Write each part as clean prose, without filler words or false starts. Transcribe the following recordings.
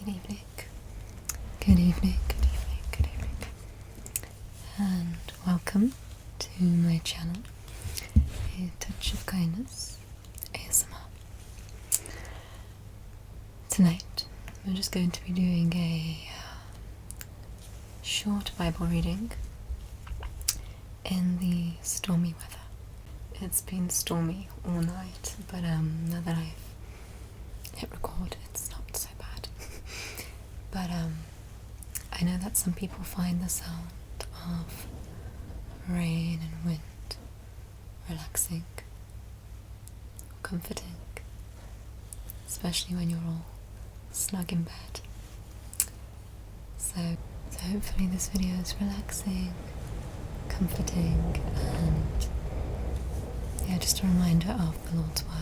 Good evening. Good evening, good evening, good evening. And welcome to my channel, A Touch of Kindness, ASMR. Tonight, we're just going to be doing a short Bible reading in the stormy weather. It's been stormy all night, but now that I've hit record, it's not so bad. But I know that some people find the sound of rain and wind relaxing, comforting, especially when you're all snug in bed. So hopefully this video is relaxing, comforting, and just a reminder of the Lord's Word.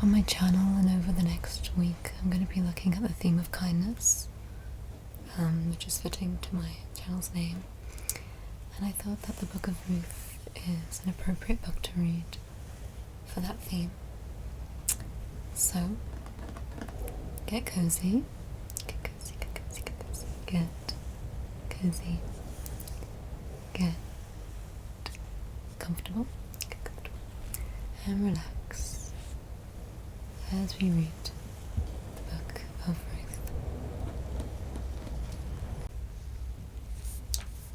On my channel and over the next week, I'm going to be looking at the theme of kindness, which is fitting to my channel's name. And I thought that the book of Ruth is an appropriate book to read for that theme. So, get cozy, get cozy, get cozy, get cozy, get cozy, get comfortable, and relax as we read the book of Ruth.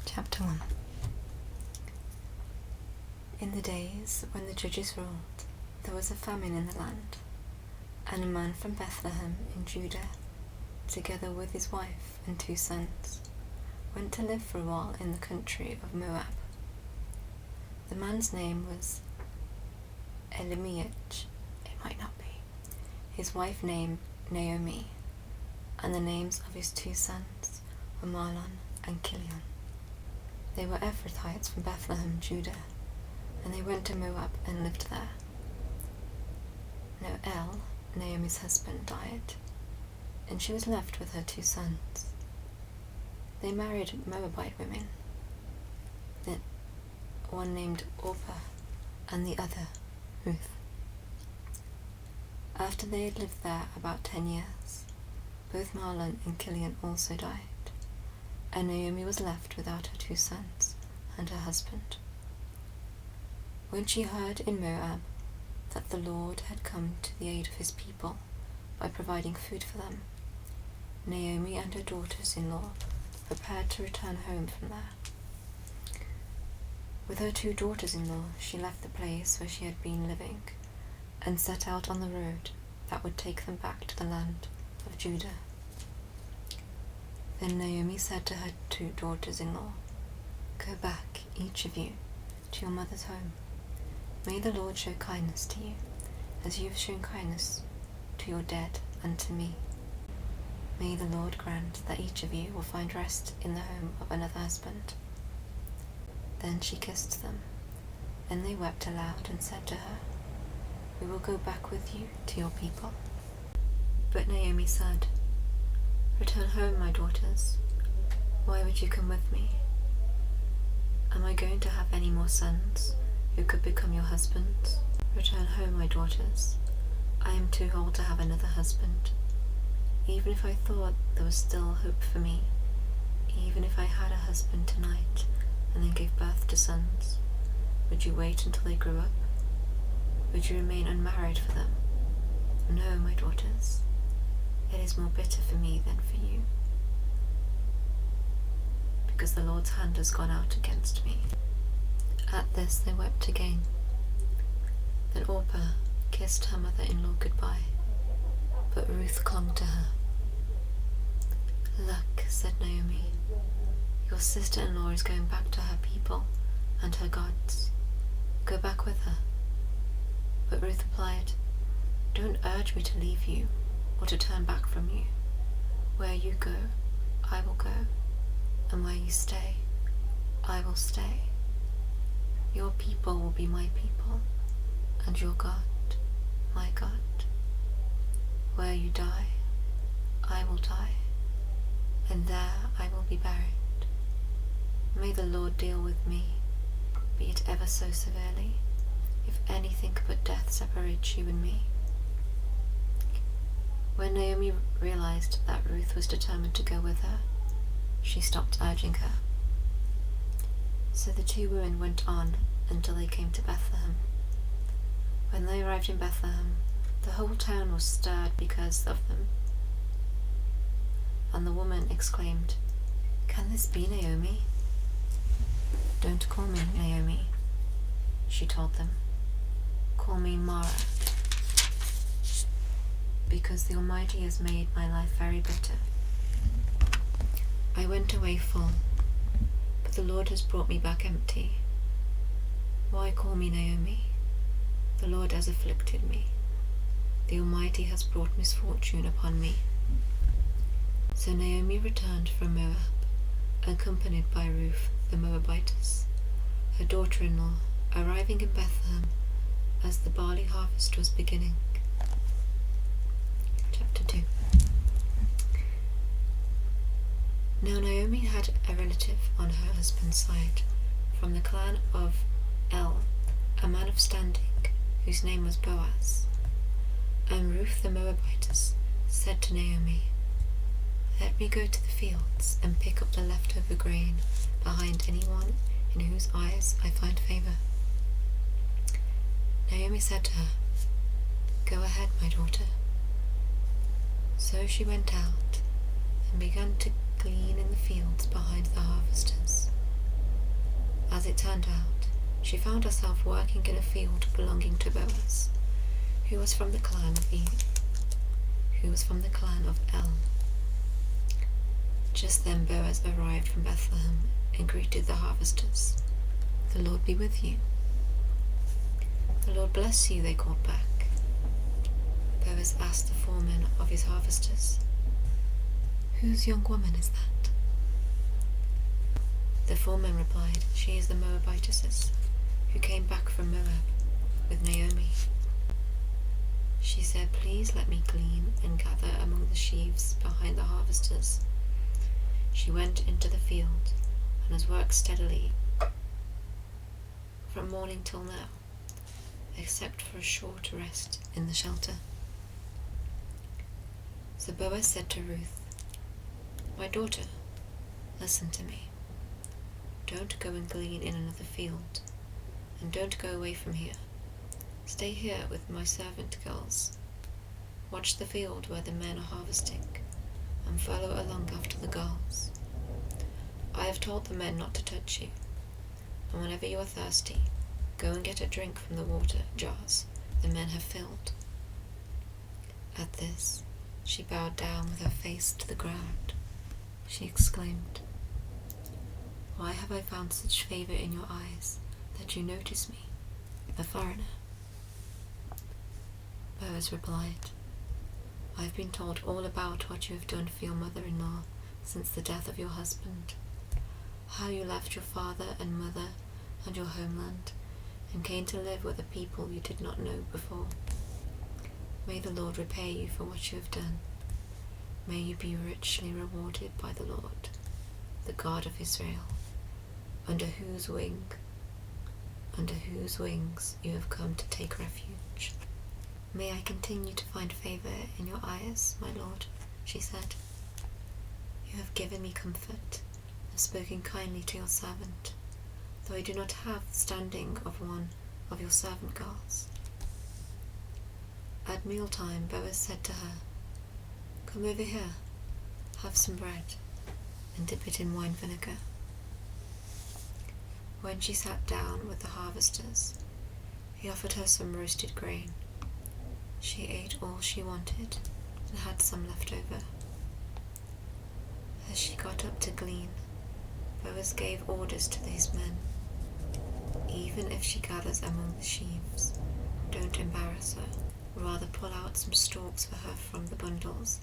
Chapter 1. In the days when the judges ruled, there was a famine in the land, and a man from Bethlehem in Judah, together with his wife and 2 sons, went to live for a while in the country of Moab. The man's name was Elimelech, it might not be. His wife named Naomi, and the names of his 2 sons were Mahlon and Chilion. They were Ephrathites from Bethlehem, Judah, and they went to Moab and lived there. Now Naomi's husband, died, and she was left with her 2 sons. They married Moabite women, one named Orpah and the other Ruth. After they had lived there about 10 years, both Mahlon and Chilion also died, and Naomi was left without her 2 sons and her husband. When she heard in Moab that the Lord had come to the aid of his people by providing food for them, Naomi and her daughters-in-law prepared to return home from there. With her 2 daughters-in-law, she left the place where she had been living and set out on the road that would take them back to the land of Judah. Then Naomi said to her 2 daughters-in-law, "Go back, each of you, to your mother's home. May the Lord show kindness to you, as you have shown kindness to your dead and to me. May the Lord grant that each of you will find rest in the home of another husband." Then she kissed them, and they wept aloud and said to her, "We will go back with you to your people." But Naomi said, "Return home, my daughters. Why would you come with me? Am I going to have any more sons who could become your husbands? Return home, my daughters. I am too old to have another husband. Even if I thought there was still hope for me, even if I had a husband tonight and then gave birth to sons, would you wait until they grew up? Would you remain unmarried for them? No, my daughters. It is more bitter for me than for you, because the Lord's hand has gone out against me." At this they wept again. Then Orpah kissed her mother-in-law goodbye, but Ruth clung to her. "Look," said Naomi, "your sister-in-law is going back to her people and her gods. Go back with her." But Ruth replied, "Don't urge me to leave you or to turn back from you. Where you go, I will go, and where you stay, I will stay. Your people will be my people, and your God, my God. Where you die, I will die, and there I will be buried. May the Lord deal with me, be it ever so severely, if anything but death separates you and me." When Naomi realized that Ruth was determined to go with her, she stopped urging her. So the two women went on until they came to Bethlehem. When they arrived in Bethlehem, the whole town was stirred because of them. And the woman exclaimed, "Can this be Naomi?" "Don't call me Naomi," she told them. "Call me Mara, because the Almighty has made my life very bitter. I went away full, but the Lord has brought me back empty. Why call me Naomi? The Lord has afflicted me. The Almighty has brought misfortune upon me." So Naomi returned from Moab, accompanied by Ruth the Moabitess, her daughter-in-law, arriving in Bethlehem as the barley harvest was beginning. Chapter 2. Now Naomi had a relative on her husband's side, from the clan of El, a man of standing, whose name was Boaz. And Ruth the Moabitess said to Naomi, "Let me go to the fields and pick up the leftover grain behind anyone in whose eyes I find favor." Naomi said to her, "Go ahead, my daughter." So she went out and began to glean in the fields behind the harvesters. As it turned out, she found herself working in a field belonging to Boaz, who was from the clan of El. Just then Boaz arrived from Bethlehem and greeted the harvesters. "The Lord be with you." "The Lord bless you," they called back. Boaz asked the foreman of his harvesters, "Whose young woman is that?" The foreman replied, "She is the Moabitess, who came back from Moab with Naomi." She said, "Please let me glean and gather among the sheaves behind the harvesters." She went into the field and has worked steadily from morning till now, except for a short rest in the shelter. So Boaz said to Ruth, "My daughter, listen to me. Don't go and glean in another field, and don't go away from here. Stay here with my servant girls. Watch the field where the men are harvesting, and follow along after the girls. I have told the men not to touch you, and whenever you are thirsty, go and get a drink from the water jars the men have filled." At this, she bowed down with her face to the ground. She exclaimed, "Why have I found such favor in your eyes that you notice me, a foreigner?" Boaz replied, "I've been told all about what you have done for your mother-in-law since the death of your husband, how you left your father and mother and your homeland and came to live with a people you did not know before. May the Lord repay you for what you have done. May you be richly rewarded by the Lord, the God of Israel, under whose wings you have come to take refuge." "May I continue to find favor in your eyes, my lord," she said. "You have given me comfort and spoken kindly to your servant, though I do not have the standing of one of your servant girls." At mealtime, Boaz said to her, "Come over here, have some bread, and dip it in wine vinegar." When she sat down with the harvesters, he offered her some roasted grain. She ate all she wanted and had some left over. As she got up to glean, Boaz gave orders to his men, "Even if she gathers among the sheaves, don't embarrass her. Rather pull out some stalks for her from the bundles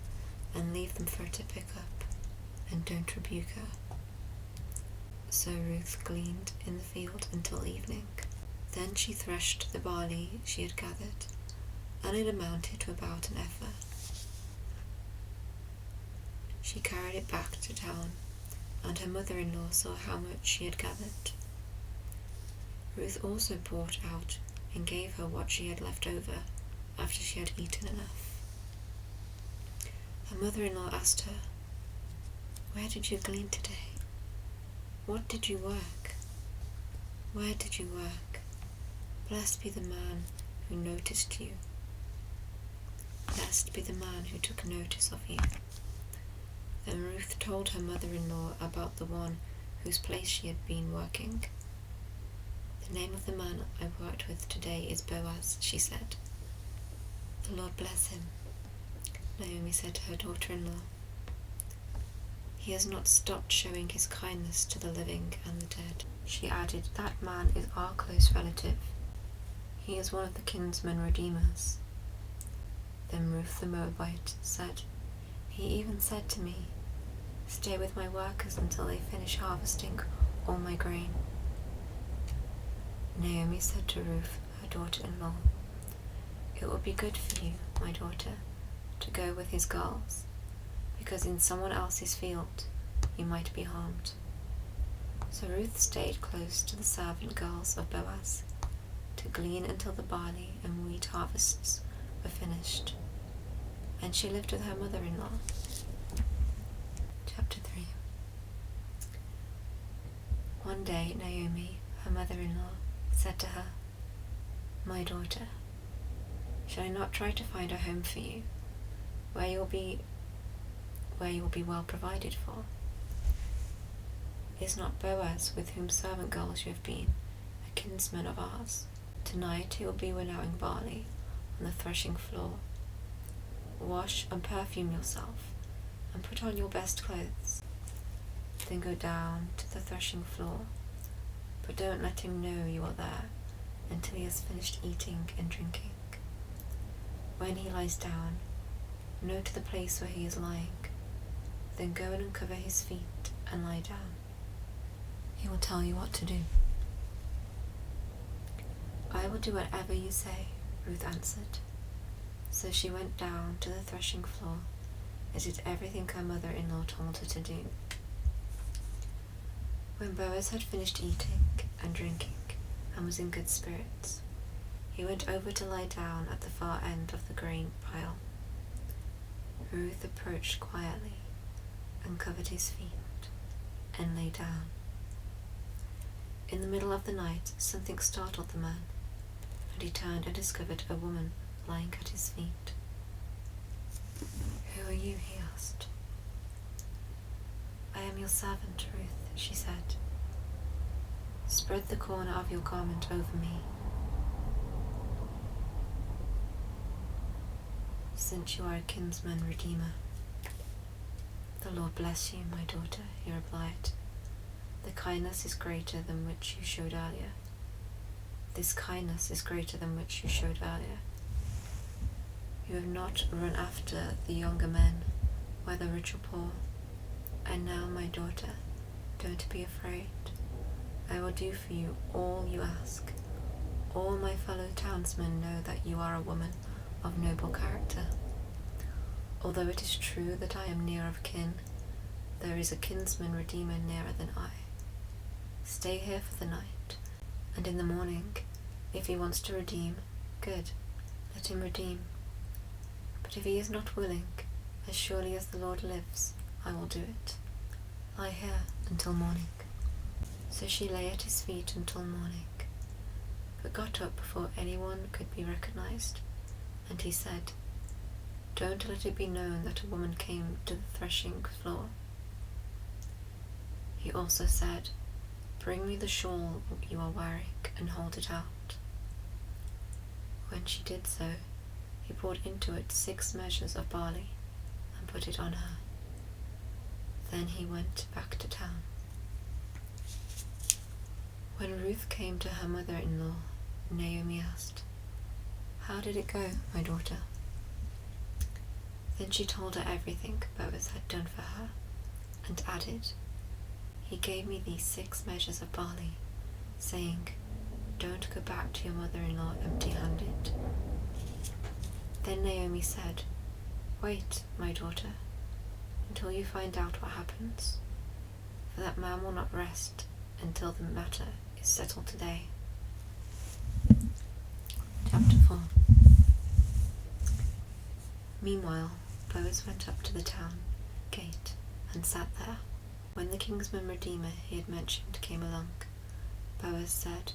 and leave them for her to pick up, and don't rebuke her." So Ruth gleaned in the field until evening. Then she threshed the barley she had gathered, and it amounted to about an ephah. She carried it back to town, and her mother-in-law saw how much she had gathered. Ruth also brought out and gave her what she had left over after she had eaten enough. Her mother-in-law asked her, "Where did you glean today? What did you work? Where did you work? Blessed be the man who noticed you. Blessed be the man who took notice of you." Then Ruth told her mother-in-law about the one whose place she had been working. "The name of the man I worked with today is Boaz," she said. "The Lord bless him," Naomi said to her daughter-in-law. "He has not stopped showing his kindness to the living and the dead." She added, "That man is our close relative. He is one of the kinsman redeemers." Then Ruth the Moabite said, "He even said to me, 'Stay with my workers until they finish harvesting all my grain.'" Naomi said to Ruth, her daughter-in-law, "It would be good for you, my daughter, to go with his girls, because in someone else's field you might be harmed." So Ruth stayed close to the servant girls of Boaz to glean until the barley and wheat harvests were finished, and she lived with her mother-in-law. Chapter 3. One day Naomi, her mother-in-law, said to her, "My daughter, shall I not try to find a home for you, where you will be well provided for? Is not Boaz, with whom servant girls you have been, a kinsman of ours? Tonight he will be winnowing barley on the threshing floor. Wash and perfume yourself, and put on your best clothes. Then go down to the threshing floor, but don't let him know you are there until he has finished eating and drinking. When he lies down, note the place where he is lying, then go and uncover his feet and lie down. He will tell you what to do." "I will do whatever you say," Ruth answered. So she went down to the threshing floor and did everything her mother-in-law told her to do. When Boaz had finished eating and drinking and was in good spirits, he went over to lie down at the far end of the grain pile. Ruth approached quietly and covered his feet and lay down. In the middle of the night, something startled the man, and he turned and discovered a woman lying at his feet. "Who are you?" he asked. "I am your servant, Ruth," she said. "Spread the corner of your garment over me, since you are a kinsman redeemer." "The Lord bless you, my daughter," he replied. "The kindness is greater than which you showed earlier. This kindness is greater than which you showed earlier. You have not run after the younger men, whether rich or poor. And now, my daughter, don't be afraid. I will do for you all you ask. All my fellow townsmen know that you are a woman of noble character. Although it is true that I am near of kin, there is a kinsman redeemer nearer than I. Stay here for the night, and in the morning, if he wants to redeem, good, let him redeem. But if he is not willing, as surely as the Lord lives, I will do it. Lie here until morning." So she lay at his feet until morning, but got up before anyone could be recognized, and he said, "Don't let it be known that a woman came to the threshing floor." He also said, "Bring me the shawl you are wearing and hold it out." When she did so, he poured into it 6 measures of barley and put it on her. Then he went back to town. When Ruth came to her mother-in-law, Naomi asked, "How did it go, my daughter?" Then she told her everything Boaz had done for her, and added, "He gave me these 6 measures of barley, saying, 'Don't go back to your mother-in-law empty-handed.'" Then Naomi said, "Wait, my daughter, until you find out what happens, for that man will not rest until the matter is settled today." Chapter 4. Meanwhile, Boaz went up to the town gate and sat there. When the kinsman redeemer he had mentioned came along, Boaz said,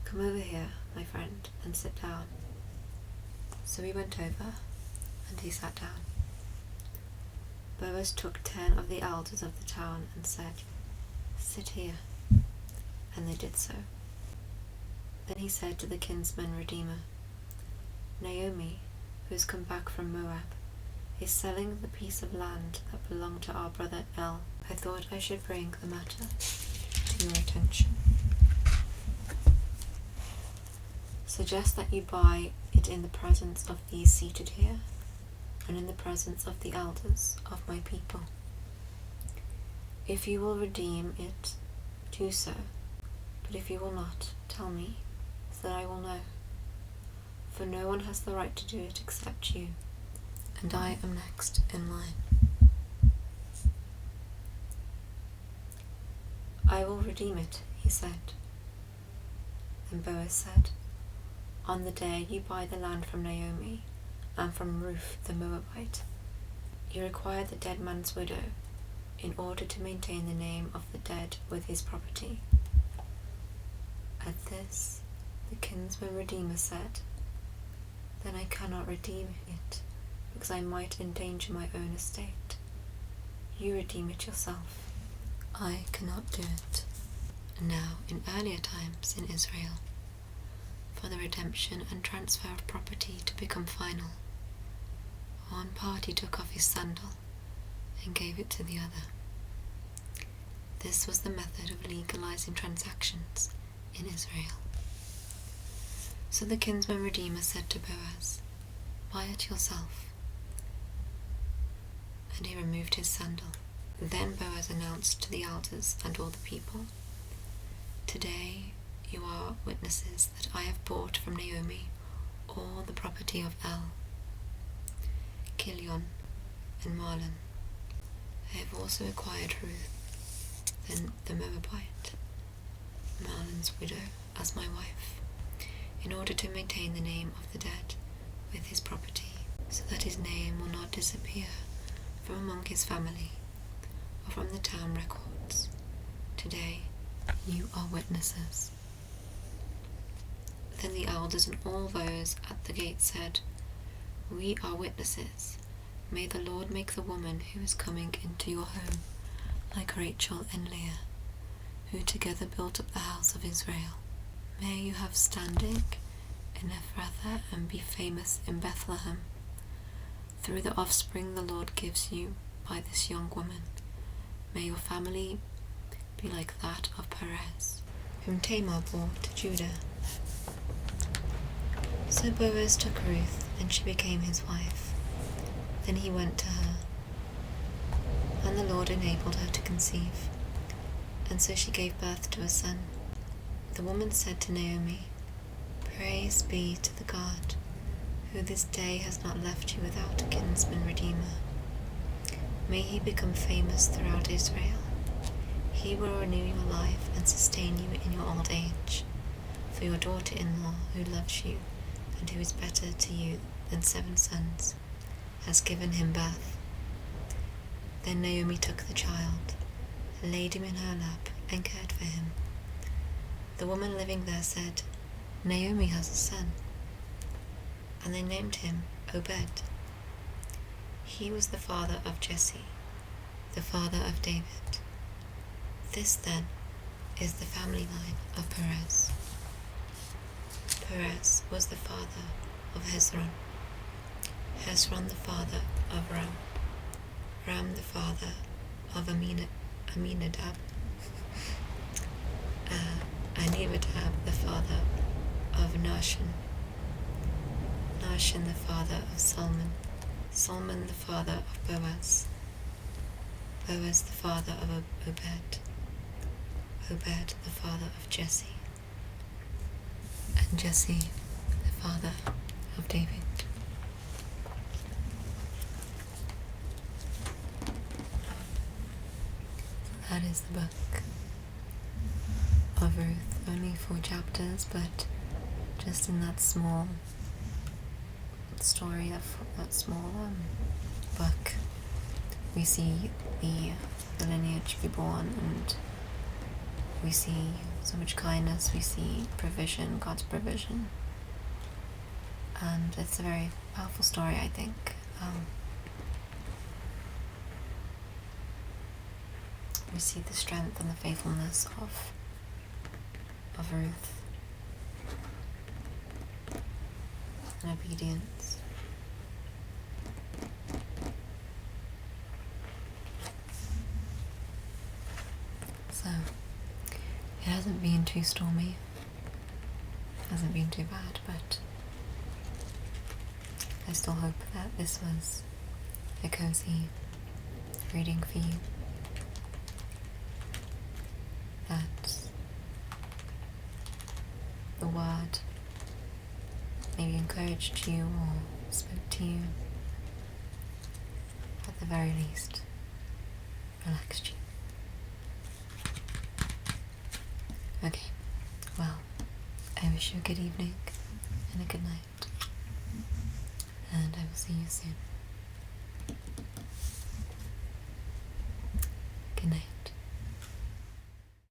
"Come over here, my friend, and sit down." So he went over, and he sat down. Boaz took 10 of the elders of the town and said, "Sit here." And they did so. Then he said to the kinsman redeemer, "Naomi, who has come back from Moab, is selling the piece of land that belonged to our brother El. I thought I should bring the matter to your attention. Suggest that you buy it in the presence of these seated here, and in the presence of the elders of my people. If you will redeem it, do so, but if you will not, tell me, so that I will know. For no one has the right to do it except you, and I am next in line." "I will redeem it," he said. Then Boaz said, "On the day you buy the land from Naomi and from Ruth the Moabite, you require the dead man's widow in order to maintain the name of the dead with his property." At this, the kinsman redeemer said, "Then I cannot redeem it, because I might endanger my own estate. You redeem it yourself. I cannot do it." Now, in earlier times in Israel, for the redemption and transfer of property to become final, one party took off his sandal and gave it to the other. This was the method of legalizing transactions in Israel. So the kinsman redeemer said to Boaz, "Buy it yourself." And he removed his sandal. Then Boaz announced to the elders and all the people, "Today you are witnesses that I have bought from Naomi all the property of El, Kilion, and Mahlon. I have also acquired Ruth, the Moabite, Mahlon's widow, as my wife, in order to maintain the name of the dead with his property, so that his name will not disappear from among his family or from the town records. Today you are witnesses." Then the elders and all those at the gate said, "We are witnesses. May the Lord make the woman who is coming into your home like Rachel and Leah, who together built up the house of Israel. May you have standing in Ephrathah and be famous in Bethlehem. Through the offspring the Lord gives you by this young woman, may your family be like that of Perez, whom Tamar bore to Judah." So Boaz took Ruth, and she became his wife. Then he went to her, and the Lord enabled her to conceive, and so she gave birth to a son. The woman said to Naomi, "Praise be to the God, who this day has not left you without a kinsman redeemer. May he become famous throughout Israel. He will renew your life and sustain you in your old age. For your daughter-in-law, who loves you and who is better to you than 7 sons, has given him birth." Then Naomi took the child, and laid him in her lap, and cared for him. The woman living there said, "Naomi has a son." And they named him Obed. He was the father of Jesse, the father of David. This, then, is the family line of Perez. Perez was the father of Hezron, Hezron the father of Ram, Ram the father of Aminadab, Aminadab the father of Nahshon, Nahshon the father of Salmon, Salmon the father of Boaz, Boaz the father of Obed, Obed the father of Jesse, and Jesse the father of David. That is the book of Ruth. Only 4 chapters, but just in that small story, that small we see the lineage be born, and we see so much kindness, we see provision, God's provision. And it's a very powerful story, I think. We see the strength and the faithfulness of Ruth, and obedience. So, it hasn't been too stormy, hasn't been too bad, but I still hope that this was a cozy reading for you, that the word maybe encouraged you or spoke to you, at the very least relaxed you. Okay, well, I wish you a good evening and a good night, and I will see you soon.